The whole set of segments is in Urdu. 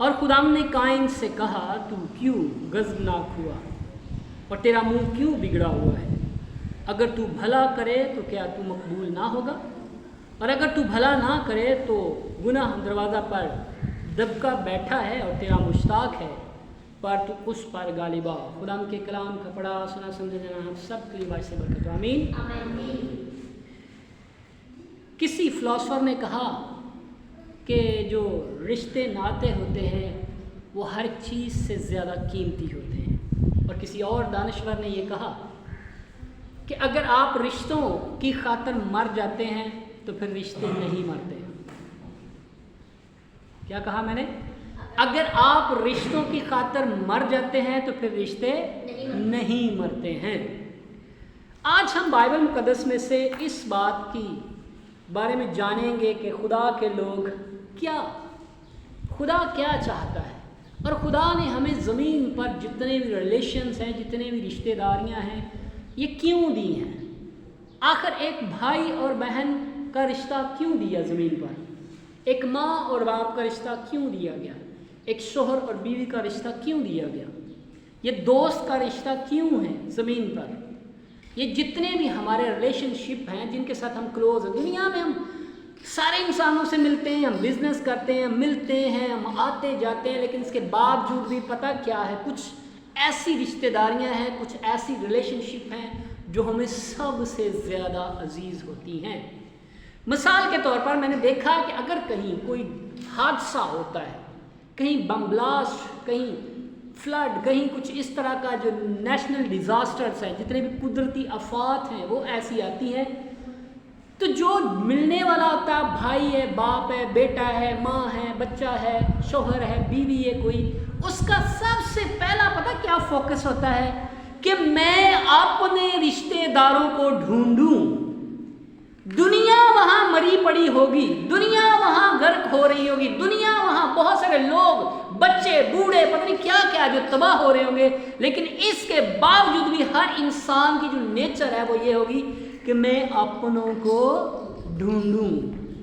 اور خدا نے قائن سے کہا تو کیوں غضبناک ہوا اور تیرا منہ کیوں بگڑا ہوا ہے؟ اگر تو بھلا کرے تو کیا تو مقبول نہ ہوگا؟ اور اگر تو بھلا نہ کرے تو گناہ دروازہ پر دبکا بیٹھا ہے اور تیرا مشتاق ہے پر تو اس پر غالب آ۔ خدا کے کلام کا پڑھا سنا سمجھا جانا ہم سب کے لیے باعث برکت ہو، آمین۔ کسی فلاسفر نے کہا کہ جو رشتے ناطے ہوتے ہیں وہ ہر چیز سے زیادہ قیمتی ہوتے ہیں، اور کسی اور دانشور نے یہ کہا کہ اگر آپ رشتوں کی خاطر مر جاتے ہیں تو پھر رشتے نہیں مرتے۔ کیا کہا میں نے؟ اگر آپ رشتوں کی خاطر مر جاتے ہیں تو پھر رشتے نہیں مرتے ہیں۔ آج ہم بائبل مقدس میں سے اس بات کی بارے میں جانیں گے کہ خدا کے لوگ خدا کیا چاہتا ہے، اور خدا نے ہمیں زمین پر جتنے بھی ریلیشنز ہیں، جتنے بھی رشتہ داریاں ہیں، یہ کیوں دی ہیں؟ آخر ایک بھائی اور بہن کا رشتہ کیوں دیا زمین پر؟ ایک ماں اور باپ کا رشتہ کیوں دیا گیا؟ ایک شوہر اور بیوی کا رشتہ کیوں دیا گیا؟ یہ دوست کا رشتہ کیوں ہے زمین پر؟ یہ جتنے بھی ہمارے ریلیشن شپ ہیں جن کے ساتھ ہم کلوز ہیں، دنیا میں ہم سارے انسانوں سے ملتے ہیں، ہم بزنس کرتے ہیں، ملتے ہیں، ہم آتے جاتے ہیں، لیکن اس کے باوجود بھی پتہ کیا ہے، کچھ ایسی رشتہ داریاں ہیں، کچھ ایسی ریلیشن شپ ہیں جو ہمیں سب سے زیادہ عزیز ہوتی ہیں۔ مثال کے طور پر میں نے دیکھا کہ اگر کہیں کوئی حادثہ ہوتا ہے، کہیں بم بلاسٹ، کہیں فلڈ، کہیں کچھ اس طرح کا جو نیشنل ڈیزاسٹرز ہیں، جتنے بھی قدرتی آفات ہیں وہ ایسی آتی ہیں، تو جو ملنے والا ہوتا ہے، بھائی ہے، باپ ہے، بیٹا ہے، ماں ہے، بچہ ہے، شوہر ہے، بیوی ہے کوئی، اس کا سب سے پہلا پتہ کیا فوکس ہوتا ہے کہ میں اپنے رشتہ داروں کو ڈھونڈوں۔ دنیا وہاں مری پڑی ہوگی، دنیا وہاں غرق ہو رہی ہوگی، دنیا وہاں بہت سارے لوگ، بچے، بوڑھے، پتہ نہیں کیا کیا جو تباہ ہو رہے ہوں گے، لیکن اس کے باوجود بھی ہر انسان کی جو نیچر ہے وہ یہ ہوگی کہ میں اپنوں کو ڈھونڈوں۔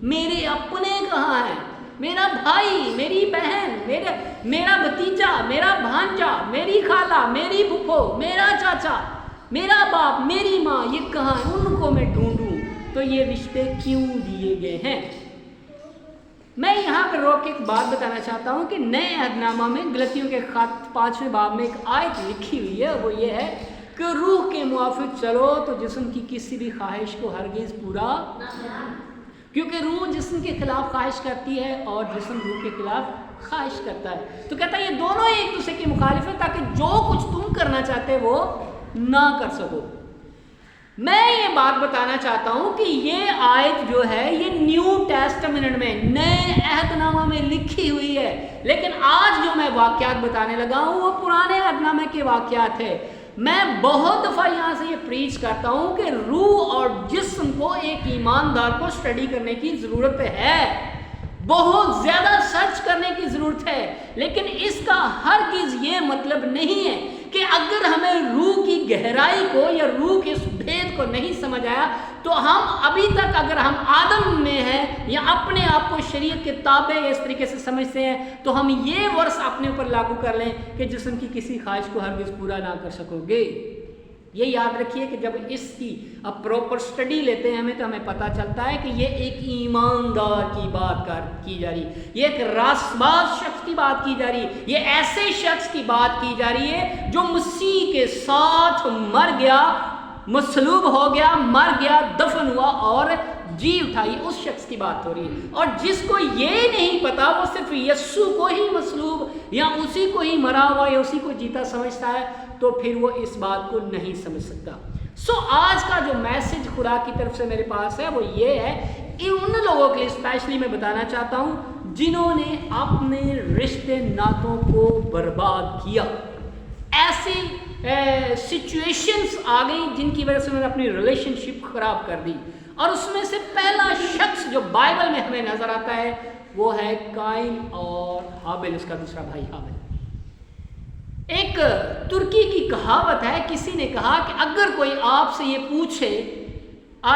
میرے اپنے کہاں ہیں؟ میرا بھائی، میری بہن، میرا بھتیجا، میرا بھانجا، میری خالہ، میری پھپھو، میرا چاچا، میرا باپ، میری ماں، یہ کہاں ہیں؟ ان کو میں ڈھونڈوں۔ تو یہ رشتے کیوں دیے گئے ہیں؟ میں یہاں پر روک کے ایک بات بتانا چاہتا ہوں کہ نئے عہد نامہ میں غلطیوں کے خط 5ویں باب میں ایک آیت لکھی ہوئی ہے، وہ یہ ہے کہ روح کے موافق چلو تو جسم کی کسی بھی خواہش کو ہرگز پورا نہ، کیونکہ روح جسم کے خلاف خواہش کرتی ہے اور جسم روح کے خلاف خواہش کرتا ہے۔ تو کہتا ہے یہ دونوں ایک دوسرے کے مخالف ہیں تاکہ جو کچھ تم کرنا چاہتے وہ نہ کر سکو۔ میں یہ بات بتانا چاہتا ہوں کہ یہ آیت جو ہے یہ نیو ٹیسٹمنٹ میں، نئے عہد نامہ میں لکھی ہوئی ہے، لیکن آج جو میں واقعات بتانے لگا ہوں وہ پرانے عہد نامے کے واقعات ہے۔ میں بہت دفعہ یہاں سے یہ پریچ کرتا ہوں کہ روح اور جسم کو ایک ایماندار کو اسٹڈی کرنے کی ضرورت ہے، بہت زیادہ سرچ کرنے کی ضرورت ہے، لیکن اس کا ہرگز یہ مطلب نہیں ہے کہ اگر ہمیں روح کی گہرائی کو یا روح کے اس بھید کو نہیں سمجھ آیا تو ہم ابھی تک اگر ہم آدم میں ہیں یا اپنے آپ کو شریعت کے تابع اس طریقے سے سمجھتے ہیں تو ہم یہ ورس اپنے اوپر لاگو کر لیں کہ جسم کی کسی خواہش کو ہرگز پورا نہ کر سکو گے۔ یہ یاد رکھیے کہ جب اس کی اب پراپر سٹڈی لیتے ہیں تو ہمیں پتہ چلتا ہے کہ یہ ایک ایماندار کی بات کی جا رہی ہے، یہ ایک راست باز شخص کی بات کی جا رہی ہے، یہ ایسے شخص کی بات کی جا رہی ہے جو مسیح کے ساتھ مر گیا، مصلوب ہو گیا، مر گیا، دفن ہوا اور جی اٹھائی، اس شخص کی بات ہو رہی ہے۔ اور جس کو یہ نہیں پتا وہ صرف یسوع کو ہی مصلوب یا اسی کو ہی مرا ہوا یا اسی کو جیتا سمجھتا ہے تو پھر وہ اس بات کو نہیں سمجھ سکتا۔ آج کا جو میسج خدا کی طرف سے میرے پاس ہے وہ یہ ہے، ان لوگوں کے لیے اسپیشلی میں بتانا چاہتا ہوں جنہوں نے اپنے رشتے ناتوں کو برباد کیا۔ ایسی سچویشنز آ گئی جن کی وجہ سے انہوں نے اپنی ریلیشن شپ خراب کر دی، اور اس میں سے پہلا شخص جو بائبل میں ہمیں نظر آتا ہے وہ ہے قائن اور ہابیل، اس کا دوسرا بھائی ہابیل۔ ایک ترکی کی کہاوت ہے، کسی نے کہا کہ اگر کوئی آپ سے یہ پوچھے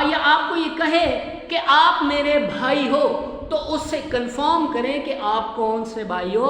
یا آپ کو یہ کہے کہ آپ میرے بھائی ہو تو اس سے کنفرم کریں کہ آپ کون سے بھائی ہو،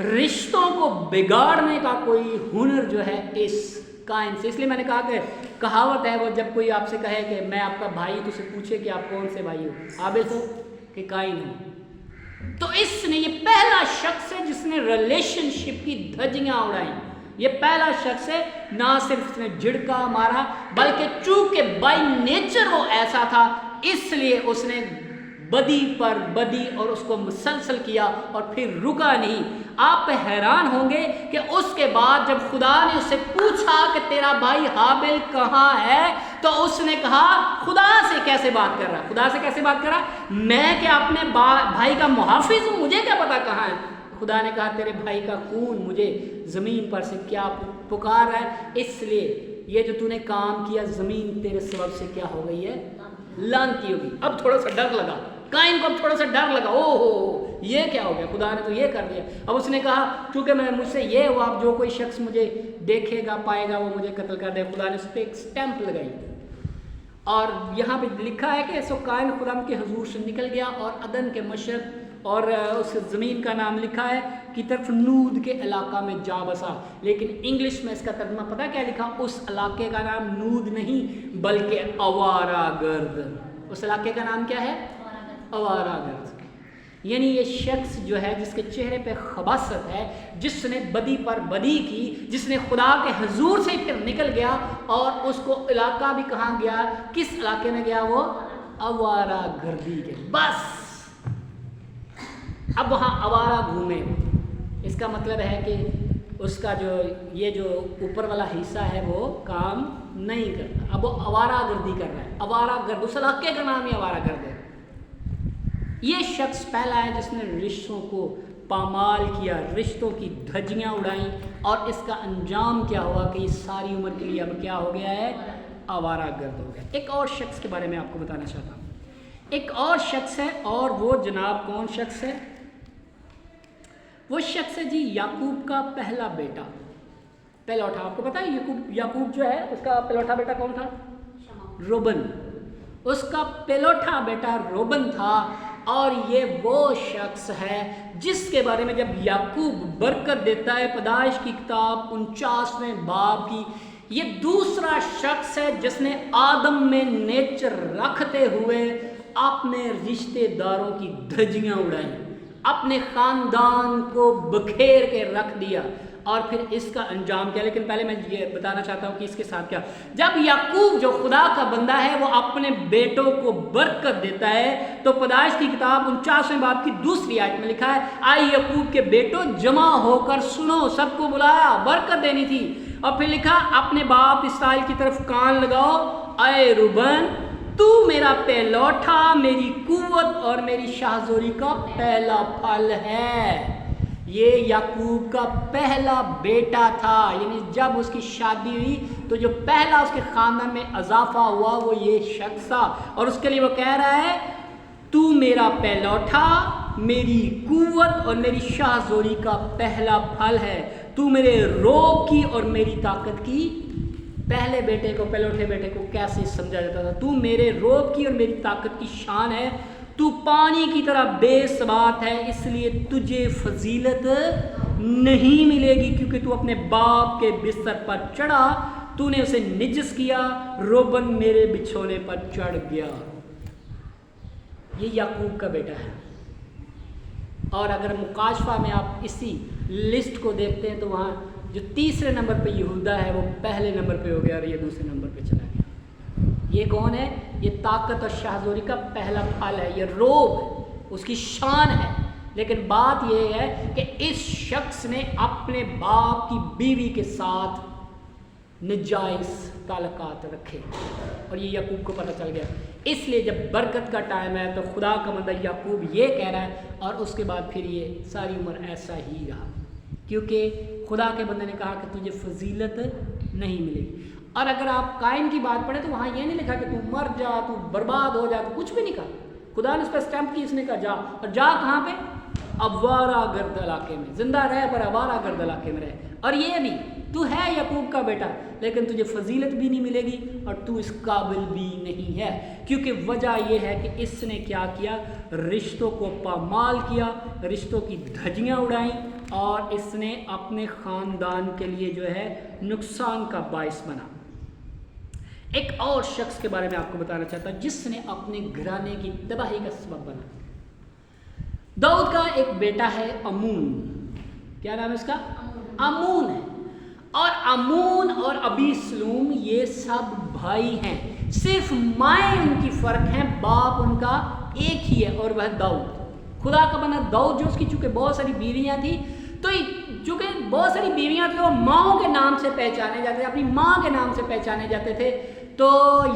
رشتوں کو بگاڑنے کا کوئی ہنر جو ہے اس کائن سے. اس لیے میں نے کہا کہ کہاوت ہے وہ، جب کوئی آپ سے کہے کہ میں آپ کا بھائی، تو اسے پوچھے کہ آپ کون سے بھائی ہو، حابل ہو کہ قائن ہو. تو اس نے، یہ پہلا شخص ہے جس نے ریلیشن شپ کی دھجیاں اڑائیں. یہ پہلا شخص ہے، نہ صرف اس نے جھڑکا مارا، بلکہ چونکہ بائی نیچر وہ ایسا تھا، اس لیے اس نے بدی پر بدی اور اس کو مسلسل کیا اور پھر رکا نہیں. آپ حیران ہوں گے کہ اس کے بعد جب خدا نے اس سے پوچھا کہ تیرا بھائی حابل کہاں ہے، تو اس نے کہا خدا سے کیسے بات کر رہا ہے، خدا سے کیسے بات کر رہا ہے، میں کیا اپنے بھائی کا محافظ ہوں، مجھے کیا پتا کہاں ہے. خدا نے کہا تیرے بھائی کا خون مجھے زمین پر سے کیا پکار رہا ہے، اس لیے یہ جو تو نے کام کیا زمین تیرے سبب سے کیا ہو گئی ہے، لعنتی ہوگی. اب تھوڑا سا ڈر لگا قائن کو، اب تھوڑا سا ڈر لگا، او ہو یہ کیا ہو گیا، خدا نے تو یہ کر دیا. اب اس نے کہا چونکہ میں مجھ سے یہ ہوا، اب جو کوئی شخص مجھے دیکھے گا پائے گا وہ مجھے قتل کر دے. خدا نے اس پہ ایک سٹیمپ لگائی اور یہاں پہ لکھا ہے کہ سو قائن خدا کے حضور سے نکل گیا اور عدن کے مشرق اور اس زمین کا نام لکھا ہے کی طرف نود کے علاقہ میں جا بسا. لیکن انگلش میں اس کا ترجمہ پتہ کیا لکھا، اس علاقے کا نام نود نہیں بلکہ آوارہ گرد. اس علاقے کا نام کیا ہے، آوارہ گرد. یعنی یہ شخص جو ہے جس کے چہرے پہ خباثت ہے، جس نے بدی پر بدی کی، جس نے خدا کے حضور سے پھر نکل گیا، اور اس کو علاقہ بھی کہاں گیا، کس علاقے میں گیا، وہ آوارہ گردی کے. بس اب وہاں آوارہ گھومے. اس کا مطلب ہے کہ اس کا یہ جو اوپر والا حصہ ہے وہ کام نہیں کرتا، اب وہ آوارہ گردی کر رہا ہے. آوارہ گرد، اس علاقے کا نام ہی آوارہ گرد ہے. یہ شخص پہلا ہے جس نے رشتوں کو پامال کیا، رشتوں کی دھجیاں اڑائیں، اور اس کا انجام کیا ہوا کہ یہ ساری عمر کے لیے اب کیا ہو گیا ہے، آوارہ گرد ہو گیا. ایک اور شخص کے بارے میں آپ کو بتانا چاہتا ہوں. ایک اور شخص ہے، اور وہ جناب کون شخص ہے، وہ شخص ہے جی یعقوب کا پہلا بیٹا، پہلوٹا. آپ کو پتا ہے یعقوب جو ہے اس کا پہلوٹا بیٹا کون تھا، روبن. اس کا پہلوٹا بیٹا روبن تھا. اور یہ وہ شخص ہے جس کے بارے میں جب یعقوب برکت دیتا ہے پیدائش کی کتاب 49ویں باب کی، یہ دوسرا شخص ہے جس نے آدم میں نیچر رکھتے ہوئے اپنے رشتہ داروں کی دھجیاں اڑائیں، اپنے خاندان کو بکھیر کے رکھ دیا، اور پھر اس کا انجام کیا. لیکن پہلے میں یہ بتانا چاہتا ہوں کہ اس کے ساتھ کیا، جب یعقوب جو خدا کا بندہ ہے وہ اپنے بیٹوں کو برکت دیتا ہے، تو پیدائش کی کتاب 49ویں باب کی 2 آیت میں لکھا ہے، آئے یعقوب کے بیٹوں جمع ہو کر سنو. سب کو بلایا، برکت دینی تھی. اور پھر لکھا اپنے باپ اسرائیل کی طرف کان لگاؤ، اے روبن تو میرا پہلوٹا، میری قوت اور میری شاہزوری کا پہلا پھل ہے. یہ یعقوب کا پہلا بیٹا تھا، یعنی جب اس کی شادی ہوئی تو جو پہلا اس کے خاندان میں اضافہ ہوا وہ یہ شخص تھا. اور اس کے لیے وہ کہہ رہا ہے تو میرا پہلوٹا، میری قوت اور میری شاہزوری کا پہلا پھل ہے. تو میرے روب کی اور میری طاقت کی. پہلے بیٹے کو، پہلوٹے بیٹے کو کیسے سمجھا جاتا تھا، تو میرے روب کی اور میری طاقت کی شان ہے. تو پانی کی طرح بے ثبات ہے، اس لیے تجھے فضیلت نہیں ملے گی، کیونکہ تو اپنے باپ کے بستر پر چڑھا، تو نے اسے نجس کیا. روبن میرے بچھونے پر چڑھ گیا. یہ یعقوب کا بیٹا ہے. اور اگر مکاشفہ میں آپ اسی لسٹ کو دیکھتے ہیں تو وہاں جو تیسرے نمبر پہ یہودا ہے وہ پہلے نمبر پہ ہو گیا اور یہ دوسرے نمبر پہ چلا گیا. یہ کون ہے، یہ طاقت اور شاہزوری کا پہلا پھل ہے، یہ روب اس کی شان ہے. لیکن بات یہ ہے کہ اس شخص نے اپنے باپ کی بیوی کے ساتھ نجائز تعلقات رکھے اور یہ یعقوب کو پتہ چل گیا. اس لیے جب برکت کا ٹائم ہے تو خدا کا بندہ یعقوب یہ کہہ رہا ہے، اور اس کے بعد پھر یہ ساری عمر ایسا ہی رہا، کیونکہ خدا کے بندے نے کہا کہ تجھے فضیلت نہیں ملے گی. اور اگر آپ قائن کی بات پڑھیں تو وہاں یہ نہیں لکھا کہ تو مر جا، تو برباد ہو جا، تو کچھ بھی نہیں کہا. خدا نے اس پہ اسٹیمپ کی، اس نے کہا جا. اور جا کہاں پہ، آوارہ گرد علاقے میں. زندہ رہ پر آوارہ گرد علاقے میں رہے. اور یہ بھی تو ہے یعقوب کا بیٹا، لیکن تجھے فضیلت بھی نہیں ملے گی اور تو اس قابل بھی نہیں ہے، کیونکہ وجہ یہ ہے کہ اس نے کیا کیا، رشتوں کو پامال کیا، رشتوں کی دھجیاں اڑائیں، اور اس نے اپنے خاندان کے لیے جو ہے نقصان کا باعث بنا۔ ایک اور شخص کے بارے میں آپ کو بتانا چاہتا ہوں جس نے اپنے گھرانے کی تباہی کا سبب بنا۔ داؤد کا ایک بیٹا ہے امون، کیا نام ہے اس کا؟ امون ہے، اور امون اور ابیسلوم یہ سب بھائی ہیں، صرف مائیں ان کی فرق ہیں، باپ ان کا ایک ہی ہے اور وہ داؤد، خدا کا بنا داؤد، جو اس کی چونکہ بہت ساری بیویاں تھیں، تو چونکہ بہت ساری بیویاں تھیں وہ ماؤں کے نام سے پہچانے جاتے تھے، اپنی ماں کے نام سے پہچانے جاتے تھے۔ تو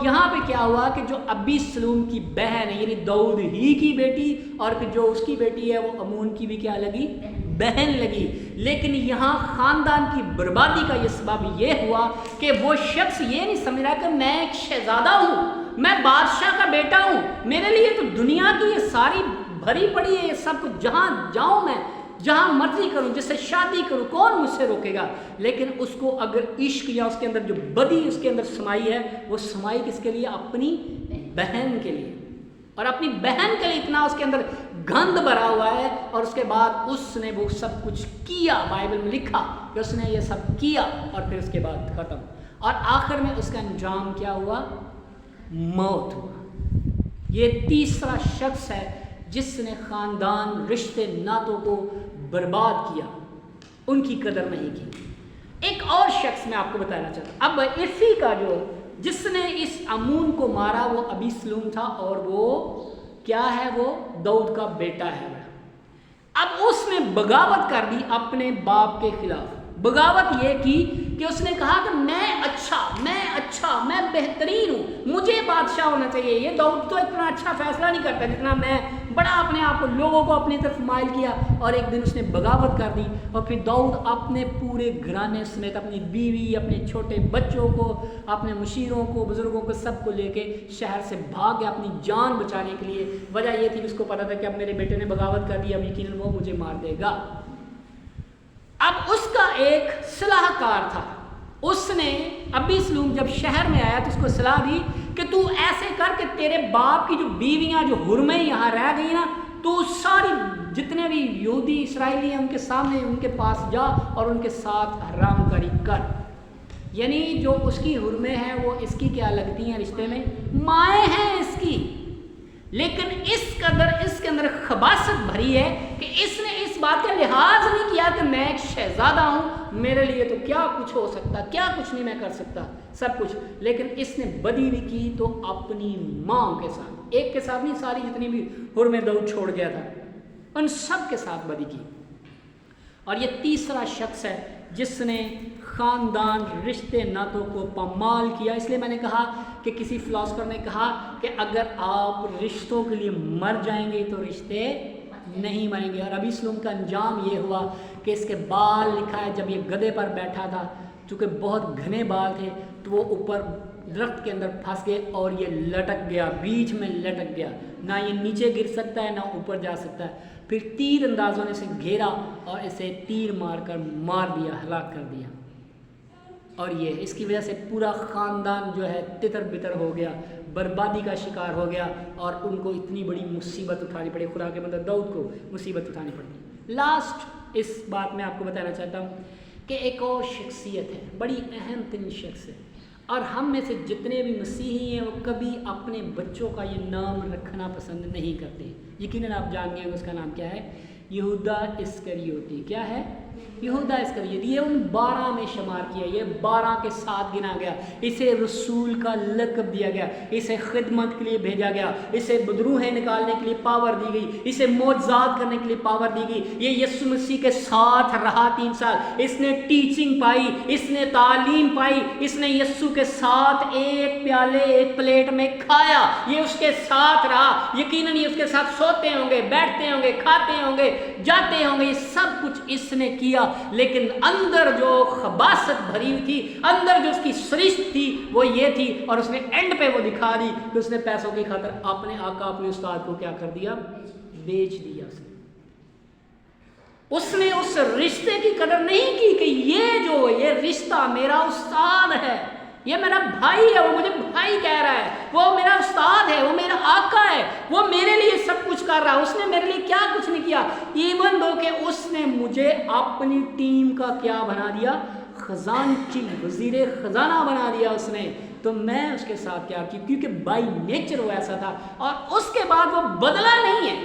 یہاں پہ کیا ہوا کہ جو ابیسلوم کی بہن ہے، یعنی داؤد ہی کی بیٹی، اور پھر جو اس کی بیٹی ہے وہ امون کی بھی کیا لگی؟ بہن لگی۔ لیکن یہاں خاندان کی بربادی کا یہ سبب یہ ہوا کہ وہ شخص یہ نہیں سمجھ رہا کہ میں ایک شہزادہ ہوں، میں بادشاہ کا بیٹا ہوں، میرے لیے تو دنیا کی یہ ساری بھری پڑی ہے، یہ سب کچھ، جہاں جاؤں میں، جہاں مرضی کروں، جس سے شادی کروں، کون مجھ سے روکے گا؟ لیکن اس کو اگر عشق یا اس کے اندر جو بدی اس کے اندر سمائی ہے، وہ سمائی کس کے لیے؟ اپنی بہن کے لیے، اور اپنی بہن کے لیے اتنا اس کے اندر گند بھرا ہوا ہے، اور اس کے بعد اس نے وہ سب کچھ کیا، بائبل میں لکھا کہ اس نے یہ سب کیا، اور پھر اس کے بعد ختم، اور آخر میں اس کا انجام کیا ہوا؟ موت ہوا۔ یہ تیسرا شخص ہے جس نے خاندان، رشتے ناتوں کو برباد کیا، ان کی قدر نہیں کی۔ ایک اور شخص میں آپ کو بتانا چاہتا ہوں، اب ارفی کا جو جس نے اس امون کو مارا وہ ابیسلوم تھا، اور وہ کیا ہے؟ وہ داؤد کا بیٹا ہے۔ اب اس نے بغاوت کر دی اپنے باپ کے خلاف۔ بغاوت یہ کی کہ اس نے کہا کہ میں اچھا، میں بہترین ہوں، مجھے بادشاہ ہونا چاہیے۔ یہ داؤد تو اتنا اچھا فیصلہ نہیں کرتا جتنا میں، بڑا اپنے آپ کو، لوگوں کو اپنی طرف مائل کیا، اور ایک دن اس نے بغاوت کر دی، اور پھر داؤد اپنے پورے گھرانے سمیت اپنی بیوی، اپنے چھوٹے بچوں کو، اپنے مشیروں کو، بزرگوں کو، سب کو لے کے شہر سے بھاگ گیا اپنی جان بچانے کے لیے۔ وجہ یہ تھی کہ اس کو پتا تھا کہ اب میرے بیٹے نے بغاوت کر دی، اب یقیناً وہ مجھے مار دے گا۔ اب اس کا ایک صلاح کار تھا، اس نے ابیسلوم جب شہر میں آیا تو اس کو صلاح دی کہ تو ایسے کر کہ تیرے باپ کی جو بیویاں جو حرمیں یہاں رہ گئی نا، تو ساری جتنے بھی یہودی اسرائیلی ہیں ان کے سامنے ان کے پاس جا اور ان کے ساتھ حرام کاری کر، یعنی جو اس کی حرمیں ہیں وہ اس کی کیا لگتی ہیں رشتے میں؟ مائیں ہیں اس کی، لیکن اس قدر اس کے اندر خباثت بھری ہے کہ اس نے اس بات کا لحاظ نہیں کیا کہ میں ایک شہزادہ ہوں، میرے لیے تو کیا کچھ ہو سکتا، کیا کچھ نہیں میں کر سکتا، سب کچھ۔ لیکن اس نے بدی بھی کی تو اپنی ماں کے ساتھ، ایک کے ساتھ نہیں، ساری جتنی بھی حرمیں داؤد چھوڑ گیا تھا ان سب کے ساتھ بدی کی۔ اور یہ تیسرا شخص ہے جس نے خاندان، رشتے ناتوں کو پامال کیا۔ اس لیے میں نے کہا کہ کسی فلاسفر نے کہا کہ اگر آپ رشتوں کے لیے مر جائیں گے تو رشتے نہیں مریں گے۔ اور ابیسلوم کا انجام یہ ہوا کہ اس کے بال لکھا ہے جب یہ گدھے پر بیٹھا تھا، چونکہ بہت گھنے بال تھے تو وہ اوپر درخت کے اندر پھنس گئے اور یہ لٹک گیا، بیچ میں لٹک گیا، نہ یہ نیچے گر سکتا ہے نہ اوپر جا سکتا ہے۔ پھر تیر اندازوں نے اسے گھیرا اور اسے تیر مار کر مار دیا، ہلاک کر دیا، اور یہ اس کی وجہ سے پورا خاندان جو ہے تتر بتر ہو گیا، بربادی کا شکار ہو گیا، اور ان کو اتنی بڑی مصیبت اٹھانی پڑی، خدا کے بندہ داؤد کو مصیبت اٹھانی پڑی۔ لاسٹ اس بات میں آپ کو بتانا چاہتا ہوں کہ ایک اور شخصیت ہے، بڑی اہم ترین شخص ہے، اور ہم میں سے جتنے بھی مسیحی ہیں وہ کبھی اپنے بچوں کا یہ نام رکھنا پسند نہیں کرتے۔ یقیناً آپ جان گئے اس کا نام کیا ہے؟ یہودا اسکریوتی۔ کیا ہے؟ یہودا اسکریوتی۔ یہ ان 12 میں شمار کیا، یہ 12 کے ساتھ گنا گیا، اسے رسول کا لقب دیا گیا، اسے خدمت کے لیے بھیجا گیا، اسے بدروہیں نکالنے کے لیے پاور دی گئی، اسے معجزات کرنے کے لیے پاور دی گئی۔ یہ یسوع مسیح کے ساتھ رہا 3 سال، اس نے ٹیچنگ پائی، اس نے تعلیم پائی، اس نے یسوع کے ساتھ ایک پیالے ایک پلیٹ میں کھایا، یہ اس کے ساتھ رہا، یقیناً یہ اس کے ساتھ سوتے ہوں گے، بیٹھتے ہوں گے، کھاتے ہوں گے، جاتے ہوں گے، یہ سب کچھ اس نے کیا۔ لیکن اندر جو خباثت بھری ہوئی تھی، اندر جو اس کی سرشت تھی وہ یہ تھی، اور اس نے اینڈ پہ وہ دکھا دی کہ اس نے پیسوں کی خاطر اپنے آقا، اپنے استاد کو کیا کر دیا؟ بیچ دیا۔ اس نے اس رشتے کی قدر نہیں کی کہ یہ رشتہ میرا استاد ہے، یہ میرا بھائی ہے، وہ مجھے بھائی کہہ رہا ہے، وہ میرا استاد ہے، وہ میرا آقا ہے، وہ میرے لیے سب کچھ کر رہا ہے، اس نے میرے لیے کیا کچھ نہیں کیا، ایون دو کہ اس نے مجھے اپنی ٹیم کا کیا بنا دیا، خزانچی، وزیر خزانہ بنا دیا اس نے، تو میں اس کے ساتھ کیا کی، کیونکہ بائی نیچر وہ ایسا تھا، اور اس کے بعد وہ بدلا نہیں ہے۔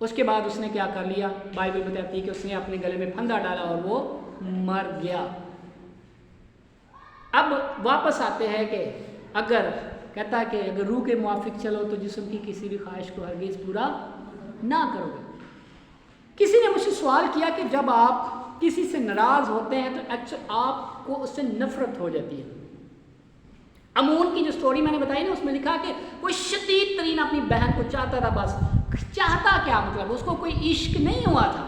اس کے بعد اس نے کیا کر لیا، بائبل بتاتی ہے کہ اس نے اپنے گلے میں پھندا ڈالا اور وہ مر گیا۔ اب واپس آتے ہیں کہ اگر کہتا ہے کہ اگر روح کے موافق چلو تو جسم کی کسی بھی خواہش کو ہرگز پورا نہ کرو گے۔ کسی نے مجھ سے سوال کیا کہ جب آپ کسی سے ناراض ہوتے ہیں تو ایکچولی آپ کو اس سے نفرت ہو جاتی ہے۔ امون کی جو سٹوری میں نے بتائی نا، اس میں لکھا کہ کوئی شدید ترین اپنی بہن کو چاہتا تھا، بس چاہتا کیا مطلب، اس کو کوئی عشق نہیں ہوا تھا،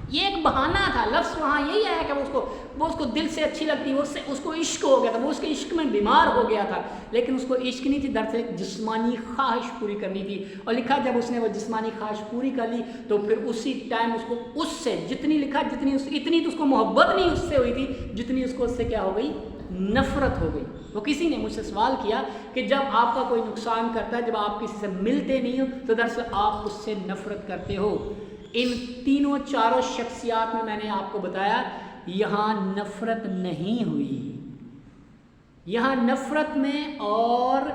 یہ ایک بہانہ تھا، لفظ وہاں یہی ہے کہ وہ اس کو دل سے اچھی لگتی، اس کو عشق ہو گیا تھا، وہ اس کے عشق میں بیمار ہو گیا تھا، لیکن اس کو عشق نہیں تھی، دراصل ایک جسمانی خواہش پوری کرنی تھی۔ اور لکھا جب اس نے وہ جسمانی خواہش پوری کر لی تو پھر اسی ٹائم اس کو اس سے اتنی تو اس کو محبت نہیں اس سے ہوئی تھی جتنی اس کو اس سے کیا ہو گئی، نفرت ہو گئی۔ وہ کسی نے مجھ سے سوال کیا کہ جب آپ کا کوئی نقصان کرتا ہے، جب آپ کسی سے ملتے نہیں ہو تو دراصل آپ اس سے نفرت کرتے ہو۔ ان تینوں چاروں شخصیات میں نے آپ کو بتایا یہاں نفرت نہیں ہوئی، یہاں نفرت میں اور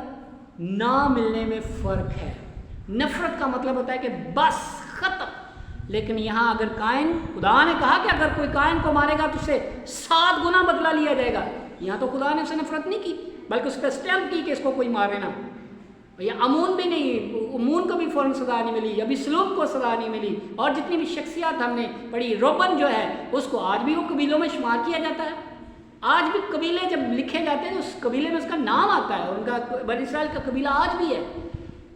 نہ ملنے میں فرق ہے۔ نفرت کا مطلب ہوتا ہے کہ بس ختم، لیکن یہاں اگر کائن، خدا نے کہا کہ اگر کوئی کائن کو مارے گا تو اسے 7 گنا بدلہ لیا جائے گا، یہاں تو خدا نے اسے نفرت نہیں کی بلکہ اس پہ اسٹیمپ کی کہ اس کو کوئی مارے نا۔ یا امون بھی نہیں، امون کو بھی فوراً سزا نہیں ملی، ابھی سلوک کو سزا نہیں ملی، اور جتنی بھی شخصیات ہم نے پڑھی، روبن جو ہے اس کو آج بھی وہ قبیلوں میں شمار کیا جاتا ہے، آج بھی قبیلے جب لکھے جاتے ہیں اس قبیلے میں اس کا نام آتا ہے، اور ان کا بنی اسرائیل کا قبیلہ آج بھی ہے۔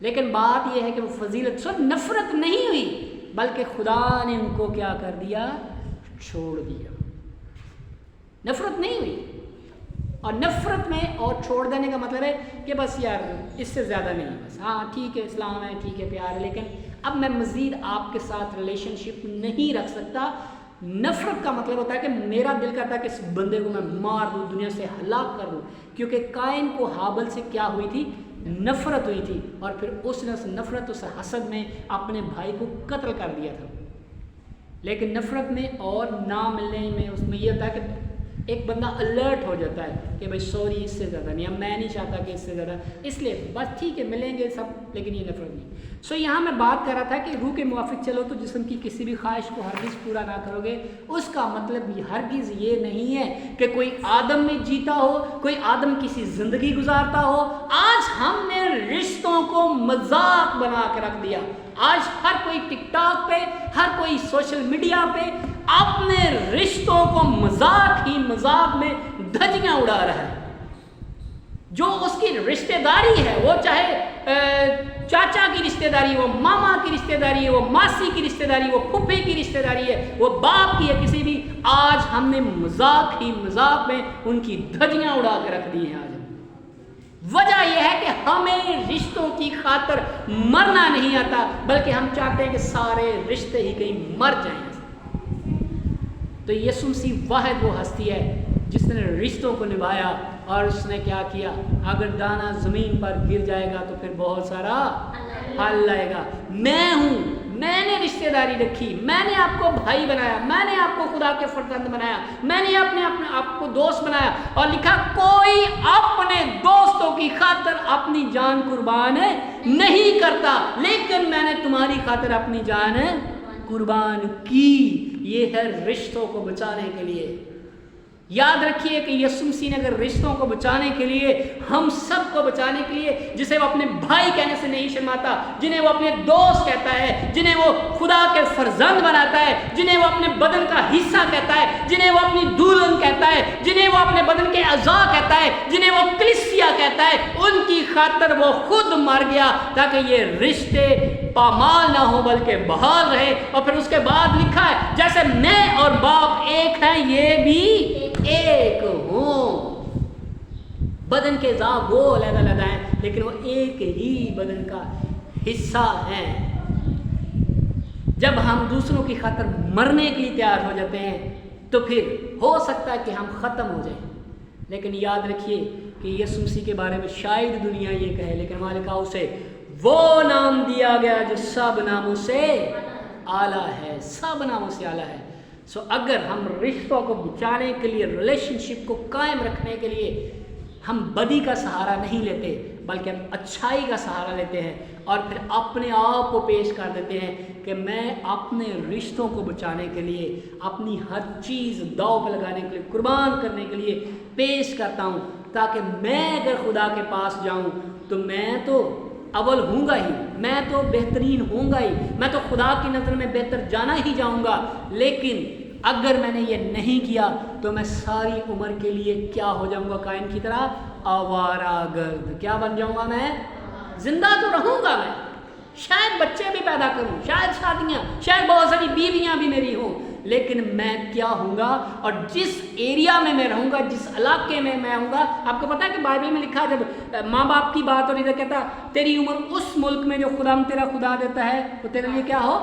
لیکن بات یہ ہے کہ وہ فضیلت صرف نفرت نہیں ہوئی بلکہ خدا نے ان کو کیا کر دیا، چھوڑ دیا۔ نفرت نہیں ہوئی، اور نفرت میں اور چھوڑ دینے کا مطلب ہے کہ بس یار اس سے زیادہ نہیں، بس ہاں ٹھیک ہے اسلام ہے، ٹھیک ہے پیار ہے، لیکن اب میں مزید آپ کے ساتھ ریلیشن شپ نہیں رکھ سکتا۔ نفرت کا مطلب ہوتا ہے کہ میرا دل کرتا ہے کہ اس بندے کو میں مار دوں، دنیا سے ہلاک کر دوں، کیونکہ قائن کو حابل سے کیا ہوئی تھی، نفرت ہوئی تھی، اور پھر اس نے اس نفرت، اس حسد میں اپنے بھائی کو قتل کر دیا تھا۔ لیکن نفرت میں اور نہ ملنے میں اس میں یہ ہوتا ہے کہ ایک بندہ الرٹ ہو جاتا ہے کہ بھائی سوری اس سے زیادہ نہیں، اب میں نہیں چاہتا کہ اس سے زیادہ، اس لیے بس ٹھیک ہے ملیں گے سب، لیکن یہ نفرت نہیں۔ یہاں میں بات کر رہا تھا کہ روح کے موافق چلو تو جسم کی کسی بھی خواہش کو ہرگز پورا نہ کرو گے۔ اس کا مطلب ہرگز یہ نہیں ہے کہ کوئی آدم میں جیتا ہو، کوئی آدم کسی زندگی گزارتا ہو۔ آج ہم نے رشتوں کو مذاق بنا کے رکھ دیا، آج ہر کوئی ٹک ٹاک پہ، ہر کوئی سوشل میڈیا پہ اپنے رشتوں کو مذاق ہی مذاق میں دھجیاں اڑا رہا ہے۔ جو اس کی رشتہ داری ہے، وہ چاہے چاچا کی رشتہ داری ہے، وہ ماما کی رشتہ داری ہے، وہ ماسی کی رشتہ داری ہے، وہ پھپھے کی رشتہ داری ہے، وہ باپ کی ہے، کسی بھی، آج ہم نے مذاق ہی مذاق میں ان کی دھجیاں اڑا کے رکھ دی ہیں۔ آج وجہ یہ ہے کہ ہمیں رشتوں کی خاطر مرنا نہیں آتا، بلکہ ہم چاہتے ہیں کہ سارے رشتے ہی کہیں مر جائیں۔ تو یسوع مسیح واحد وہ ہستی ہے جس نے رشتوں کو نبھایا، اور اس نے کیا کیا، اگر دانا زمین پر گر جائے گا تو پھر بہت سارا پھل لائے گا۔ میں ہوں، میں نے رشتہ داری رکھی، میں نے آپ کو بھائی بنایا، میں نے آپ کو خدا کے فرزند بنایا، میں نے اپنے آپ کو دوست بنایا، اور لکھا کوئی اپنے دوستوں کی خاطر اپنی جان قربان نہیں کرتا، لیکن میں نے تمہاری خاطر اپنی جان قربان کی۔ یہ ہے رشتوں کو بچانے کے لیے۔ یاد رکھیے کہ یسوع مسیح نے اگر رشتوں کو بچانے کے لیے، ہم سب کو بچانے کے لیے، جسے وہ اپنے بھائی کہنے سے نہیں شرماتا، جنہیں وہ اپنے دوست کہتا ہے، جنہیں وہ خدا کے فرزند بناتا ہے، جنہیں وہ اپنے بدن کا حصہ کہتا ہے، جنہیں وہ اپنی دلہن کہتا ہے، جنہیں وہ اپنے بدن کے اعضاء کہتا ہے، جنہیں وہ کلیسیا کہتا ہے، ان کی خاطر وہ خود مر گیا تاکہ یہ رشتے پامال نہ ہو بلکہ بحال رہے۔ اور پھر اس کے بعد لکھا ہے جیسے میں اور باپ ایک ہیں، یہ بھی ایک ہوں۔ بدن کے اعضاء وہ علیحدہ علیحدہ ہیں لیکن وہ ایک ہی بدن کا حصہ ہیں۔ جب ہم دوسروں کی خاطر مرنے کے لیے تیار ہو جاتے ہیں تو پھر ہو سکتا ہے کہ ہم ختم ہو جائیں، لیکن یاد رکھیے کہ یسوع مسیح کے بارے میں شاید دنیا یہ کہے، لیکن وہاں لکھا اسے وہ نام دیا گیا جو سب ناموں سے اعلیٰ ہے، سب ناموں سے اعلیٰ ہے۔ سو اگر ہم رشتوں کو بچانے کے لیے، ریلیشن شپ کو قائم رکھنے کے لیے ہم بدی کا سہارا نہیں لیتے بلکہ ہم اچھائی کا سہارا لیتے ہیں اور پھر اپنے آپ کو پیش کر دیتے ہیں کہ میں اپنے رشتوں کو بچانے کے لیے اپنی ہر چیز داؤ پہ لگانے کے لیے، قربان کرنے کے لیے پیش کرتا ہوں، تاکہ میں اگر خدا کے پاس جاؤں تو میں تو اول ہوں گا ہی، میں تو بہترین ہوں گا ہی، میں تو خدا کی نظر میں بہتر جانا ہی جاؤں گا، لیکن اگر میں نے یہ نہیں کیا تو میں ساری عمر کے لیے کیا ہو جاؤں گا؟ کائن کی طرح آوارہ گرد۔ کیا بن جاؤں گا میں؟ زندہ تو رہوں گا میں، شاید بچے بھی پیدا کروں، شاید شادیاں، شاید بہت ساری بیویاں بھی میری ہوں، لیکن میں کیا ہوں گا؟ اور جس ایریا میں میں رہوں گا، جس علاقے میں میں ہوں گا، آپ کو پتا ہے کہ بائبل میں لکھا ہے جب ماں باپ کی بات اور ادھر کہتا تیری عمر اس ملک میں جو خدا تیرا خدا دیتا ہے وہ تیرے لیے کیا ہو؟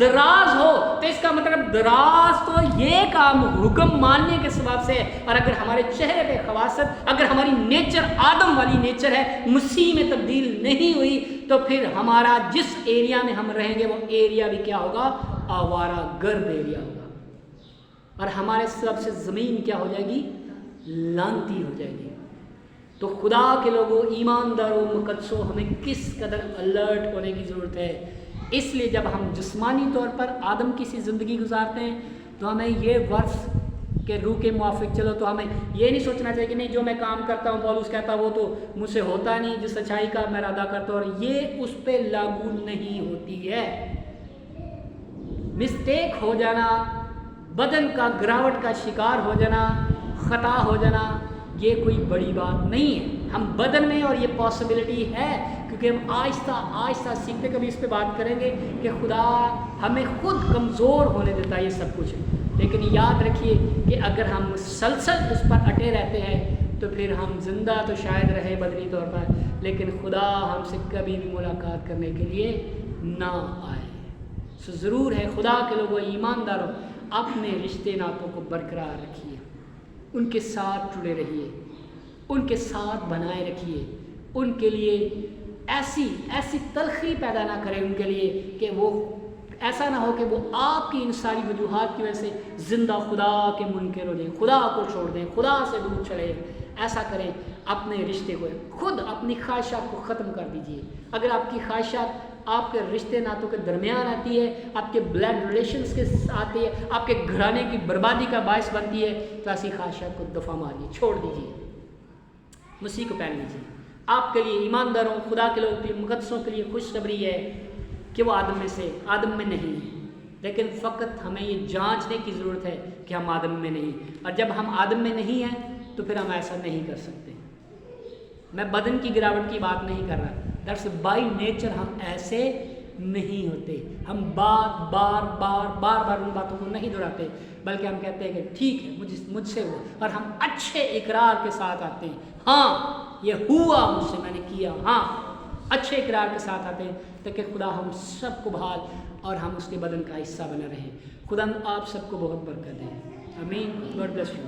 دراز ہو۔ تو اس کا مطلب دراز تو یہ کام حکم ماننے کے سبب سے، اور اگر ہمارے چہرے پہ خواصت، اگر ہماری نیچر آدم والی نیچر ہے مسیح میں تبدیل نہیں ہوئی، تو پھر ہمارا جس ایریا میں ہم رہیں گے وہ ایریا بھی کیا ہوگا؟ آوارہ گرد ایریا ہوگا، اور ہمارے سب سے زمین کیا ہو جائے گی؟ لانتی ہو جائے گی۔ تو خدا کے لوگوں، ایمانداروں، مقدسوں، ہمیں کس قدر الرٹ ہونے کی ضرورت ہے۔ اس لیے جب ہم جسمانی طور پر آدم کی سی زندگی گزارتے ہیں تو ہمیں یہ ورث کے روح کے موافق چلو، تو ہمیں یہ نہیں سوچنا چاہیے کہ نہیں جو میں کام کرتا ہوں پولس کہتا وہ تو مجھ سے ہوتا نہیں، جس سچائی کا میں ارادہ کرتا ہوں، اور یہ اس پہ لاگو نہیں ہوتی ہے۔ مسٹیک ہو جانا، بدن کا گراوٹ کا شکار ہو جانا، خطا ہو جانا، یہ کوئی بڑی بات نہیں ہے۔ ہم بدن میں، اور یہ پاسبلٹی ہے کیونکہ ہم آہستہ آہستہ سیکھتے، کبھی اس پہ بات کریں گے کہ خدا ہمیں خود کمزور ہونے دیتا ہے یہ سب کچھ، لیکن یاد رکھیے کہ اگر ہم مسلسل اس پر اٹے رہتے ہیں تو پھر ہم زندہ تو شاید رہے بدنی طور پر، لیکن خدا ہم سے کبھی بھی ملاقات کرنے کے لیے نہ آئے۔ سو ضرور ہے خدا کے لوگوں، ایمانداروں، اپنے رشتے ناتوں کو برقرار رکھیے، ان کے ساتھ جڑے رہیے، ان کے ساتھ بنائے رکھیے، ان کے لیے ایسی تلخی پیدا نہ کریں ان کے لیے کہ وہ ایسا نہ ہو کہ وہ آپ کی ان ساری وجوہات کی وجہ سے زندہ خدا کے منکر ہو جائیں، خدا کو چھوڑ دیں، خدا سے دور چلے۔ ایسا کریں، اپنے رشتے کو، خود اپنی خواہشات کو ختم کر دیجیے۔ اگر آپ کی خواہشات آپ کے رشتے ناتوں کے درمیان آتی ہے، آپ کے بلڈ ریلیشنز کے آتی ہے، آپ کے گھرانے کی بربادی کا باعث بنتی ہے، تو ایسی خواہشات کو دفع ماریے، چھوڑ دیجیے، مسیح کو پہن لیجیے۔ آپ کے لیے، ایمانداروں، خدا کے لوگوں کے لیے، مقدسوں کے لیے خوشخبری ہے کہ وہ آدم میں نہیں ہے، لیکن فقط ہمیں یہ جانچنے کی ضرورت ہے کہ ہم آدم میں نہیں، اور جب ہم آدم میں نہیں ہیں تو پھر ہم ایسا نہیں کر سکتے۔ میں بدن کی گراوٹ کی بات نہیں کر رہا، درس بائی نیچر ہم ایسے نہیں ہوتے، ہم بار بار ان باتوں کو نہیں دہراتے، بلکہ ہم کہتے ہیں کہ ٹھیک ہے مجھ سے ہوا، اور ہم اچھے اقرار کے ساتھ آتے ہیں، ہاں یہ ہوا مجھ سے، میں نے کیا، ہاں، اچھے اقرار کے ساتھ آتے ہیں، تاکہ خدا ہم سب کو بحال اور ہم اس کے بدن کا حصہ بنے رہیں۔ خدا آپ سب کو بہت برکت دے، آمین۔ God bless you.